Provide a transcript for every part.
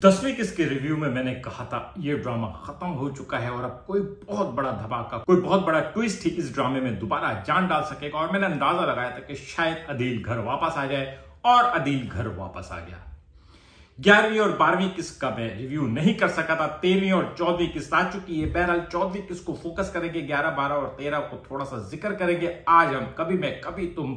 10वीं किस के रिव्यू में मैंने कहा था ये ड्रामा खत्म हो चुका है और अब कोई बहुत बड़ा धमाका, कोई बहुत बड़ा ट्विस्ट ही इस ड्रामे में दोबारा जान डाल सकेगा। और मैंने अंदाजा लगाया था कि शायद अदील घर वापस आ जाए और अदील घर वापस आ गया। 11वीं और 12वीं किस्त का मैं रिव्यू नहीं कर सका था। 13वीं और 14वीं किस्त आ चुकी है। बहरहाल 14वीं किस्त को फोकस करेंगे, 11, 12 और 13 को थोड़ा सा जिक्र करेंगे। आज हम कभी मैं कभी तुम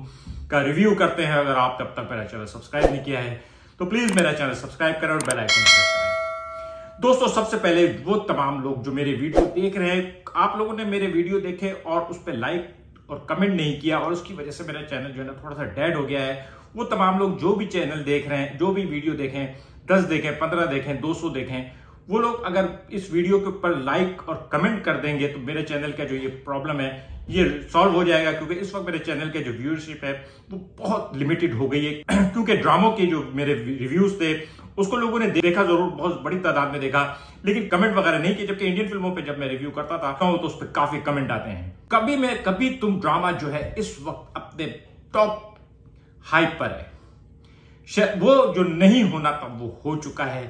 का रिव्यू करते हैं। अगर आप तब तक मेरा चैनल सब्सक्राइब नहीं किया है तो प्लीज मेरा चैनल सब्सक्राइब करें और बेल आइकन प्रेस करें। दोस्तों, सबसे पहले वो तमाम लोग जो मेरे वीडियो देख रहे हैं, आप लोगों ने मेरे वीडियो देखे और उस पर लाइक और कमेंट नहीं किया और उसकी वजह से मेरा चैनल जो है ना थोड़ा सा डेड हो गया है। वो तमाम लोग जो भी चैनल देख रहे हैं, जो भी वीडियो देखें, 10 देखें, 15 देखें, 200 देखें, वो लोग अगर इस वीडियो के ऊपर लाइक और कमेंट कर देंगे तो मेरे चैनल का जो ये प्रॉब्लम है ये सॉल्व हो जाएगा। क्योंकि इस वक्त मेरे चैनल के जो व्यूअरशिप है वो बहुत लिमिटेड हो गई है। क्योंकि ड्रामों के जो मेरे रिव्यूज थे उसको लोगों ने देखा जरूर, बहुत बड़ी तादाद में देखा, लेकिन कमेंट वगैरह नहीं किए। जबकि इंडियन फिल्मों पे जब मैं रिव्यू करता था तो उस पर काफी कमेंट आते हैं। कभी मैं कभी तुम ड्रामा जो है इस वक्त अपने टॉप हाइप पर है। वो जो नहीं होना था वो हो चुका है।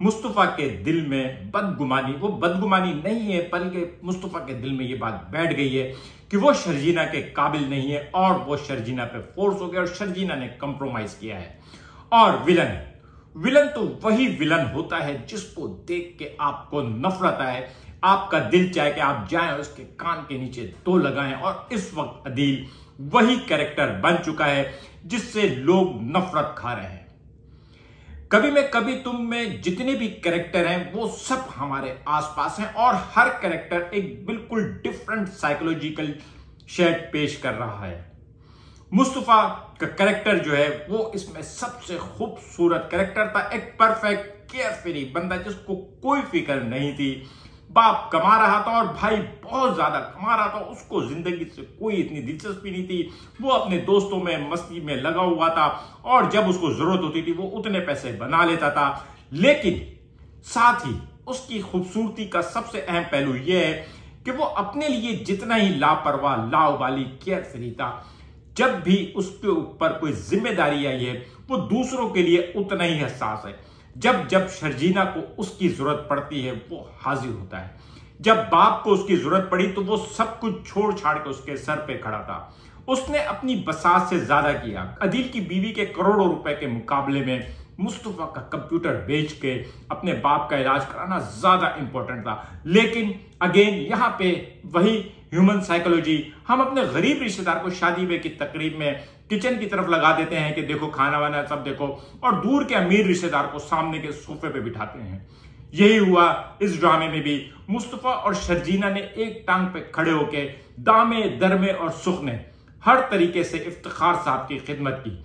मुस्तफा के दिल में बदगुमानी, वो बदगुमानी नहीं है बल्कि मुस्तफा के दिल में ये बात बैठ गई है कि वो शर्जीना के काबिल नहीं है और वो शर्जीना पे फोर्स हो गया और शर्जीना ने कंप्रोमाइज किया है। और विलन तो वही विलन होता है जिसको देख के आपको नफरत आए, आपका दिल चाहे कि आप जाएं और उसके कान के नीचे दो लगाएं। और इस वक्त अदील वही कैरेक्टर बन चुका है जिससे लोग नफरत खा रहे हैं। कभी मैं कभी तुम में जितने भी कैरेक्टर हैं वो सब हमारे आसपास हैं और हर कैरेक्टर एक बिल्कुल डिफरेंट साइकोलॉजिकल शेड पेश कर रहा है। मुस्तफा का कैरेक्टर जो है वो इसमें सबसे खूबसूरत कैरेक्टर था। एक परफेक्ट केयर फ्री बंदा जिसको कोई फिक्र नहीं थी। बाप कमा रहा था और भाई बहुत ज्यादा कमा रहा था, उसको जिंदगी से कोई इतनी दिलचस्पी नहीं थी। वो अपने दोस्तों में मस्ती में लगा हुआ था और जब उसको जरूरत होती थी वो उतने पैसे बना लेता था। लेकिन साथ ही उसकी खूबसूरती का सबसे अहम पहलू यह है कि वो अपने लिए जितना ही लापरवाह, लावाली, केयर फ्री था, जब भी उसके ऊपर कोई जिम्मेदारी आई है वो दूसरों के लिए उतना ही हसास है। जब शर्जीना को उसकी जरूरत पड़ती है वो हाजिर होता है। जब बाप को उसकी जरूरत पड़ी तो वो सब कुछ छोड़ छाड़ के उसके सर पे खड़ा था। उसने अपनी बसात से ज्यादा किया। अदील की बीवी के करोड़ों रुपए के मुकाबले में मुस्तफा का कंप्यूटर बेच के अपने बाप का इलाज कराना ज्यादा इंपॉर्टेंट था। लेकिन अगेन यहां पे वही ह्यूमन साइकोलॉजी, हम अपने गरीब रिश्तेदार को शादी में की तकरीब में किचन की तरफ लगा देते हैं कि देखो खाना वाना सब देखो, और दूर के अमीर रिश्तेदार को सामने के सोफे पे बिठाते हैं। यही हुआ इस ड्रामे में भी। मुस्तफा और शर्जीना ने एक टांग पे खड़े होके दामे दरमे और सुख ने हर तरीके से इफ्तिखार साहब की खिदमत की।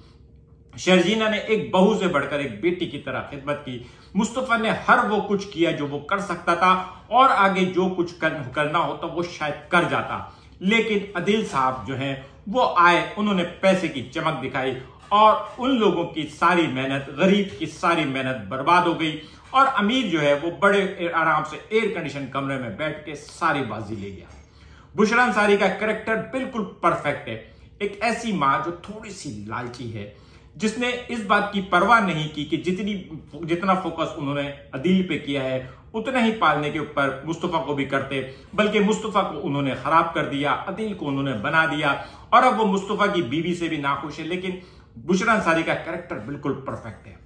शर्जीना ने एक बहू से बढ़कर एक बेटी की तरह खिदमत की। मुस्तफा ने हर वो कुछ किया जो वो कर सकता था और आगे जो कुछ करना होता वो शायद कर जाता। लेकिन अदील साहब जो हैं वो आए, उन्होंने पैसे की चमक दिखाई और उन लोगों की सारी मेहनत, गरीब की सारी मेहनत बर्बाद हो गई। और अमीर जो है वो बड़े आराम से एयर कंडीशन कमरे में बैठ के सारी बाजी ले गया। बुशरा अंसारी का कैरेक्टर बिल्कुल परफेक्ट है। एक ऐसी माँ जो थोड़ी सी लालची है, जिसने इस बात की परवाह नहीं की कि जितना फोकस उन्होंने अदील पे किया है उतना ही पालने के ऊपर मुस्तफा को भी करते, बल्कि मुस्तफा को उन्होंने खराब कर दिया, अदील को उन्होंने बना दिया और अब वो मुस्तफा की बीवी से भी नाखुश है। लेकिन बुशरा अंसारी का कैरेक्टर बिल्कुल परफेक्ट है।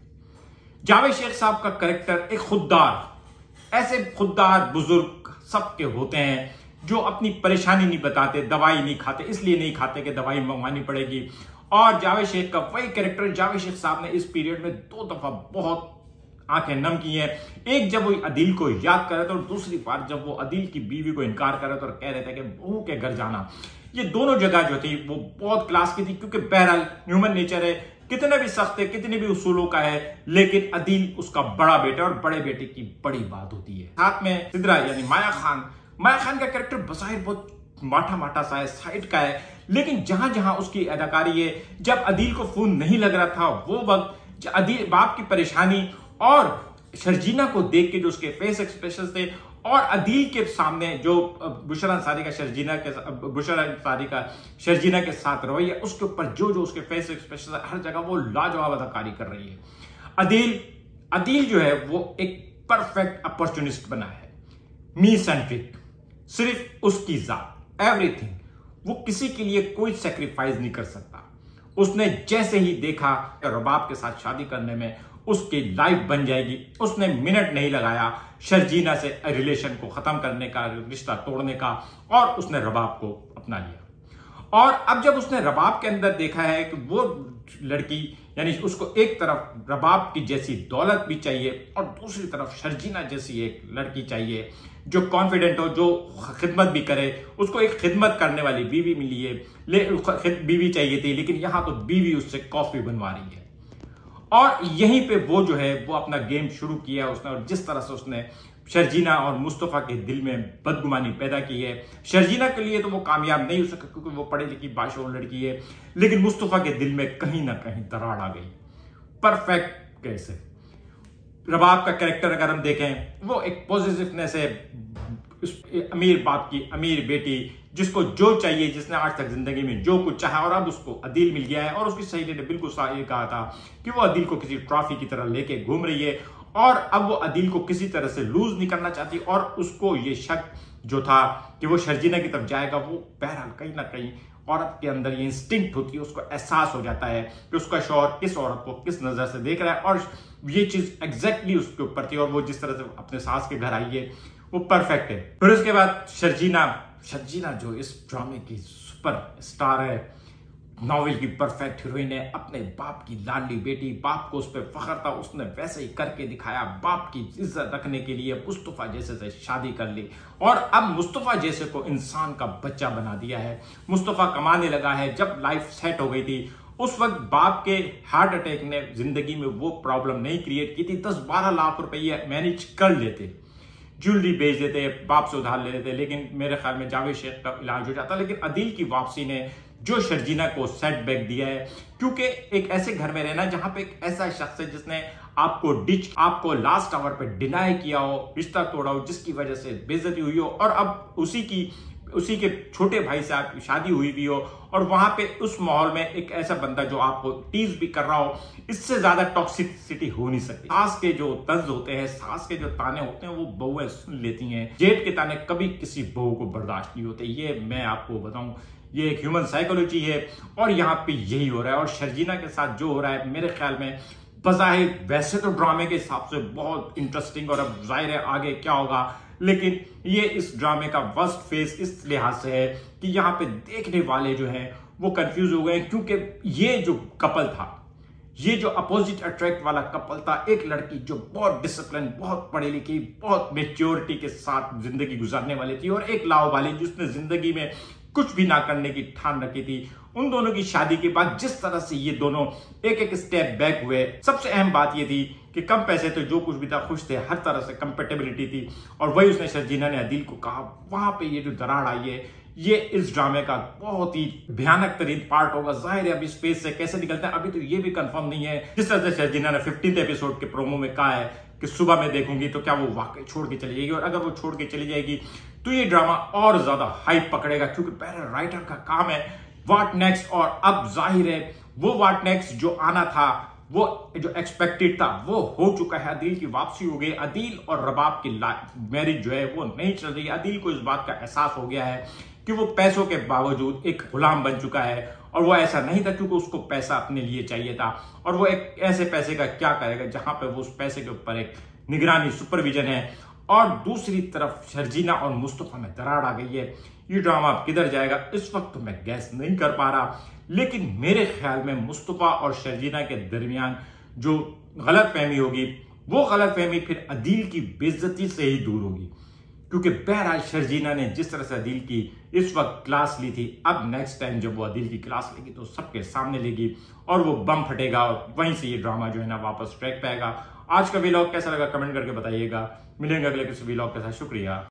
जावेद शेख साहब का कैरेक्टर एक खुददार, ऐसे खुददार बुजुर्ग सबके होते हैं जो अपनी परेशानी नहीं बताते, दवाई नहीं खाते, इसलिए नहीं खाते कि दवाई मंगवानी पड़ेगी। और जावेद शेख का वही कैरेक्टर, जावेद शेख साहब ने इस पीरियड में 2 दफा बहुत आंखें नम की हैं। एक जब वो अदील को याद कर रहे थे और दूसरी बार जब वो अदील की बीवी को इनकार कर रहे थे और कह रहे थे कि बहू के घर जाना। ये दोनों जगह जो थी वो बहुत क्लास की थी। क्योंकि बहरहाल ह्यूमन नेचर है, कितने भी सख्त है, कितने भी उसूलों का है, लेकिन अदील उसका बड़ा बेटा और बड़े बेटे की बड़ी बात होती है। साथ में सिद्रा यानी माया खान का कैरेक्टर बज़ाहिर बहुत माठा सा है, साइड का है, लेकिन जहां जहां उसकी अदाकारी है, जब अदील को फोन नहीं लग रहा था वो वक्त अदील बाप की परेशानी और शर्जीना को देख के जो उसके फेस एक्सप्रेशन थे और अदील के सामने जो बुशरा अंसारी का शर्जीना के साथ रवैया, उसके ऊपर जो उसके फेस एक्सप्रेशन हर जगह वो लाजवाब अदाकारी कर रही है। अदील अदील जो है वो एक परफेक्ट अपॉर्चुनिस्ट बना है, मी सेंट्रिक, सिर्फ उसकी जात, एवरीथिंग। वो किसी के लिए कोई सेक्रीफाइस नहीं कर सकता। उसने जैसे ही देखा रबाब के साथ शादी करने में उसकी लाइफ बन जाएगी, उसने मिनट नहीं लगाया शर्जीना से रिलेशन को खत्म करने का, रिश्ता तोड़ने का, और उसने रबाब को अपना लिया। और अब जब उसने रबाब के अंदर देखा है कि वो लड़की, यानी उसको एक तरफ रबाब की जैसी दौलत भी चाहिए और दूसरी तरफ शर्जीना जैसी एक लड़की चाहिए जो कॉन्फिडेंट हो, जो खिदमत भी करे, उसको एक खिदमत करने वाली बीवी मिली है, बीवी चाहिए थी, लेकिन यहां तो बीवी उससे कॉफी बनवा रही है। और यहीं पे वो जो है वो अपना गेम शुरू किया उसने, और जिस तरह से उसने शर्जीना और मुस्तफा के दिल में बदगुमानी पैदा की है। शर्जीना के लिए तो वो कामयाब नहीं हो सका क्योंकि वो पढ़ी लिखी बाशऊर लड़की है, लेकिन मुस्तफा के दिल में कहीं ना कहीं दरार आ गई। परफेक्ट कैसे रबाब का कैरेक्टर अगर हम देखें, वो एक पॉजिटिवनेस है, अमीर बाप की अमीर बेटी, जिसको जो चाहिए, जिसने आज तक जिंदगी में जो कुछ चाहा और अब उसको अदील मिल गया है। और उसकी सहेली ने बिल्कुल सही कहा था कि वो अदील को किसी ट्रॉफी की तरह लेके घूम रही है, और अब वो अदील को किसी तरह से लूज नहीं करना चाहती। और उसको ये शक जो था कि वो शर्जीना की तरफ जाएगा, वो बहरहाल कहीं ना कहीं औरत के अंदर ये इंस्टिंक्ट होती है, उसको एहसास हो जाता है कि उसका शौहर किस औरत को किस नजर से देख रहा है, और ये चीज एग्जैक्टली उसके ऊपर थी। और वो जिस तरह से अपने सास के घर आई है वो परफेक्ट है। फिर उसके बाद शर्जीना जो इस ड्रामे की सुपर स्टार है, नॉवेल की परफेक्ट हीरोइन है, अपने बाप की लाडली बेटी, बाप को उस पर फख्र था, उसने वैसे ही करके दिखाया। बाप की इज्जत रखने के लिए मुस्तफा जैसे से शादी कर ली, और अब मुस्तफा जैसे को इंसान का बच्चा बना दिया है। मुस्तफा कमाने लगा है। जब लाइफ सेट हो गई थी उस वक्त बाप के हार्ट अटैक ने जिंदगी में वो प्रॉब्लम नहीं क्रिएट की थी। 10-12 लाख रुपये मैनेज कर लेते, ज्वेलरी बेच देते, बाप से उधार ले लेते, लेकिन मेरे ख्याल में जावेद शेख का इलाज हो जाता। लेकिन अदील की वापसी ने जो शर्जीना को सेटबैक दिया है, क्योंकि एक ऐसे घर में रहना जहां पे एक ऐसा शख्स है जिसने आपको लास्ट आवर पे डिनाई किया हो, रिश्ता तोड़ा हो, जिसकी वजह से बेइज्जती हुई हो, और अब उसी के छोटे भाई से आपकी शादी हुई भी हो, और वहां पे उस माहौल में एक ऐसा बंदा जो आपको टीज भी कर रहा हो, इससे ज्यादा टॉक्सिसिटी हो नहीं सकती। सास के जो तंज होते हैं, सास के जो ताने होते हैं, वो बहुएं सुन लेती हैं। जेठ के ताने कभी किसी बहू को बर्दाश्त नहीं होते। ये मैं आपको बताऊं, ये एक ह्यूमन साइकोलॉजी है, और यहाँ पे यही हो रहा है। और शर्जीना के साथ जो हो रहा है, मेरे ख्याल में बज़ाहिर वैसे तो ड्रामे के हिसाब से बहुत इंटरेस्टिंग, और अब जाहिर है आगे क्या होगा, लेकिन ये इस ड्रामे का वर्स्ट फेज इस लिहाज से है कि यहाँ पे देखने वाले जो हैं वो कंफ्यूज हो गए, क्योंकि ये जो कपल था, ये जो अपोजिट अट्रैक्ट वाला कपल था, एक लड़की जो बहुत डिसिप्लिन, बहुत पढ़ी लिखी, बहुत मेच्योरिटी के साथ जिंदगी गुजारने वाली थी, और एक लाओबाली जिसने जिंदगी में कुछ भी ना करने की ठान रखी थी। उन दोनों की शादी के बाद जिस तरह से ये दोनों एक एक स्टेप बैक हुए, सबसे अहम बात ये थी कि कम पैसे थे, जो कुछ भी था खुश थे, हर तरह से कंपेटेबिलिटी थी। और वही उसने शर्जीना ने अदील को कहा, वहां पे ये जो दरार आई है, ये इस ड्रामे का बहुत ही भयानक तरीन पार्ट होगा। जाहिर है अब इस फेज से कैसे निकलते हैं अभी तो ये भी कंफर्म नहीं है। जिस तरह से शर्जीना ने 15th एपिसोड के प्रोमो में कहा है कि सुबह मैं देखूंगी, तो क्या वो वाकई छोड़ के चली जाएगी, और अगर वो छोड़ के चली जाएगी तो ये ड्रामा और ज्यादा हाइप पकड़ेगा, क्योंकि पहले राइटर का काम है व्हाट नेक्स्ट, और अब जाहिर है वो व्हाट नेक्स्ट जो आना था, वो जो एक्सपेक्टेड था, वो हो चुका है। अदील की वापसी हो गई। अदील और रबाब की मैरिज जो है वो नहीं चल रही। अदील को इस बात का एहसास हो गया है कि वो पैसों के बावजूद एक गुलाम बन चुका है, और वो ऐसा नहीं था क्योंकि उसको पैसा अपने लिए चाहिए था, और वो एक ऐसे पैसे का क्या करेगा जहां पे वो उस पैसे के ऊपर एक निगरानी, सुपरविजन है। और दूसरी तरफ शर्जीना और मुस्तफा में दरार आ गई है। ये ड्रामा अब किधर जाएगा इस वक्त तो मैं गैस नहीं कर पा रहा, लेकिन मेरे ख्याल में मुस्तफा और शर्जीना के दरमियान जो गलत फहमी होगी, वो गलत फहमी फिर अदील की बेइज्जती से ही दूर होगी, क्योंकि बहरहाल शर्जीना ने जिस तरह से अदील की इस वक्त क्लास ली थी, अब नेक्स्ट टाइम जब वो अदील की क्लास लेगी तो सबके सामने लेगी, और वो बम फटेगा, और वहीं से ये ड्रामा जो है ना वापस ट्रैक पे आएगा। आज का व्लॉग कैसा लगा कमेंट करके बताइएगा। मिलेंगे अगले किसी व्लॉग के साथ। शुक्रिया।